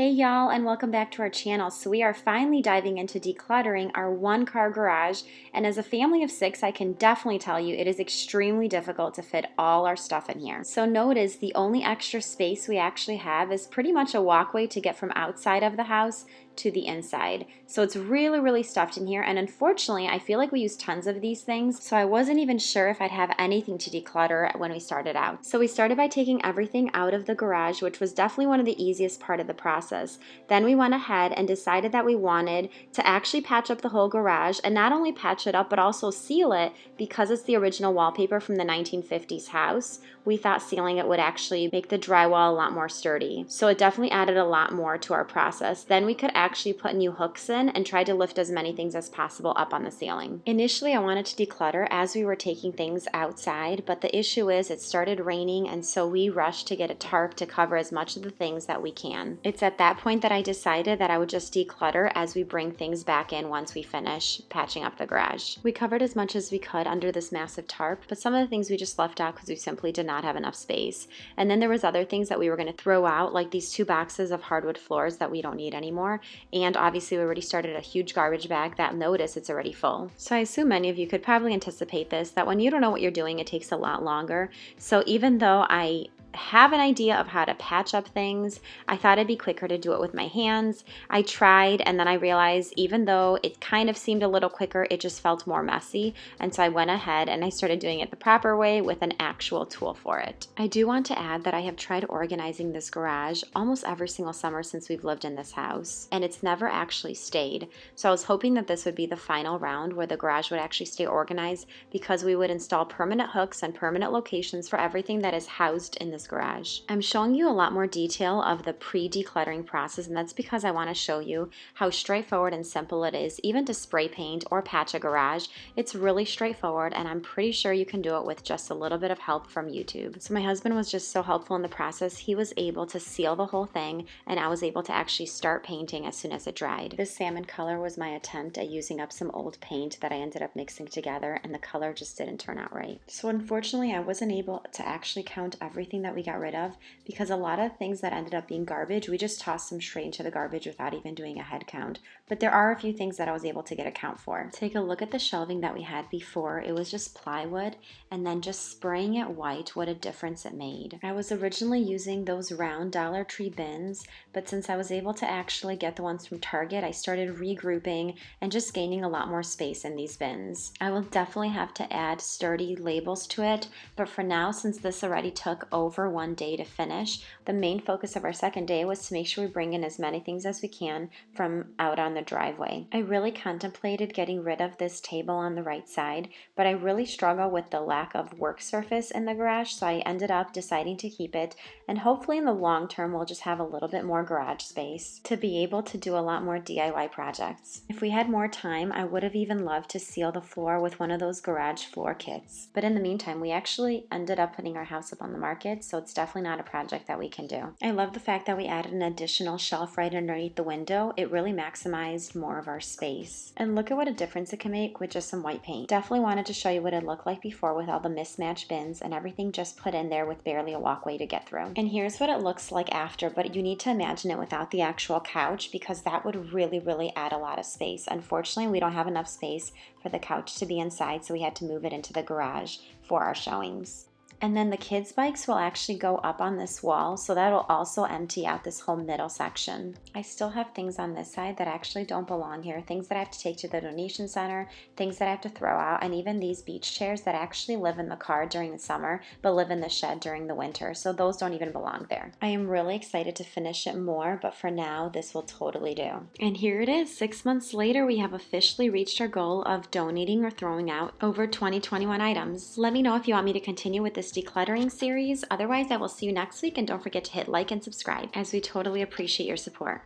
Hey y'all, and welcome back to our channel. So we are finally diving into decluttering our one-car garage, and as a family of 6, I can definitely tell you it is extremely difficult to fit all our stuff in here. So notice the only extra space we actually have is pretty much a walkway to get from outside of the house to the inside. So it's really stuffed in here, and unfortunately I feel like we use tons of these things, so I wasn't even sure if I'd have anything to declutter when we started out. So we started by taking everything out of the garage, which was definitely one of the easiest part of the process. Then we went ahead and decided that we wanted to actually patch up the whole garage, and not only patch it up but also seal it, because it's the original wallpaper from the 1950s house. We thought sealing it would actually make the drywall a lot more sturdy. So it definitely added a lot more to our process. Then we could actually put new hooks in and try to lift as many things as possible up on the ceiling. Initially I wanted to declutter as we were taking things outside, but the issue is it started raining, and so we rushed to get a tarp to cover as much of the things that we can. It's at that point that I decided that I would just declutter as we bring things back in once we finish patching up the garage. We covered as much as we could under this massive tarp, but some of the things we just left out because we simply did not have enough space. And then there was other things that we were going to throw out, like these 2 boxes of hardwood floors that we don't need anymore. And obviously we already started a huge garbage bag that, notice, it's already full. So I assume many of you could probably anticipate this, that when you don't know what you're doing, it takes a lot longer. So even though I have an idea of how to patch up things, I thought it'd be quicker to do it with my hands. I tried, and then I realized even though it kind of seemed a little quicker, it just felt more messy. And so I went ahead and I started doing it the proper way with an actual tool for it. I do want to add that I have tried organizing this garage almost every single summer since we've lived in this house, and it's never actually stayed. So I was hoping that this would be the final round where the garage would actually stay organized, because we would install permanent hooks and permanent locations for everything that is housed in this garage. I'm showing you a lot more detail of the pre-decluttering process, and that's because I want to show you how straightforward and simple it is even to spray paint or patch a garage. It's really straightforward, and I'm pretty sure you can do it with just a little bit of help from YouTube. So my husband was just so helpful in the process. He was able to seal the whole thing, and I was able to actually start painting as soon as it dried. This salmon color was my attempt at using up some old paint that I ended up mixing together, and the color just didn't turn out right. So unfortunately I wasn't able to actually count everything that we got rid of, because a lot of things that ended up being garbage, we just tossed them straight into the garbage without even doing a head count. But there are a few things that I was able to get a count for. Take a look at the shelving that we had before. It was just plywood, and then just spraying it white, what a difference it made. I was originally using those round Dollar Tree bins, but since I was able to actually get the ones from Target, I started regrouping and just gaining a lot more space in these bins. I will definitely have to add sturdy labels to it, but for now, since this already took over one day to finish, the main focus of our second day was to make sure we bring in as many things as we can from out on the driveway. I really contemplated getting rid of this table on the right side, but I really struggle with the lack of work surface in the garage, so I ended up deciding to keep it, and hopefully in the long term we'll just have a little bit more garage space to be able to do a lot more DIY projects. If we had more time, I would have even loved to seal the floor with one of those garage floor kits. But in the meantime, we actually ended up putting our house up on the market, so it's definitely not a project that we can do. I love the fact that we added an additional shelf right underneath the window. It really maximized more of our space. And look at what a difference it can make with just some white paint. Definitely wanted to show you what it looked like before with all the mismatched bins and everything just put in there with barely a walkway to get through. And here's what it looks like after, but you need to imagine it without the actual couch, because that would really add a lot of space. Unfortunately, we don't have enough space for the couch to be inside, so we had to move it into the garage for our showings. And then the kids' bikes will actually go up on this wall, so that'll also empty out this whole middle section. I still have things on this side that actually don't belong here, things that I have to take to the donation center, things that I have to throw out, and even these beach chairs that actually live in the car during the summer but live in the shed during the winter, so those don't even belong there. I am really excited to finish it more, but for now this will totally do. And here it is, 6 months later, we have officially reached our goal of donating or throwing out over 2021 items. Let me know if you want me to continue with this decluttering series. Otherwise, I will see you next week, and don't forget to hit like and subscribe, as we totally appreciate your support.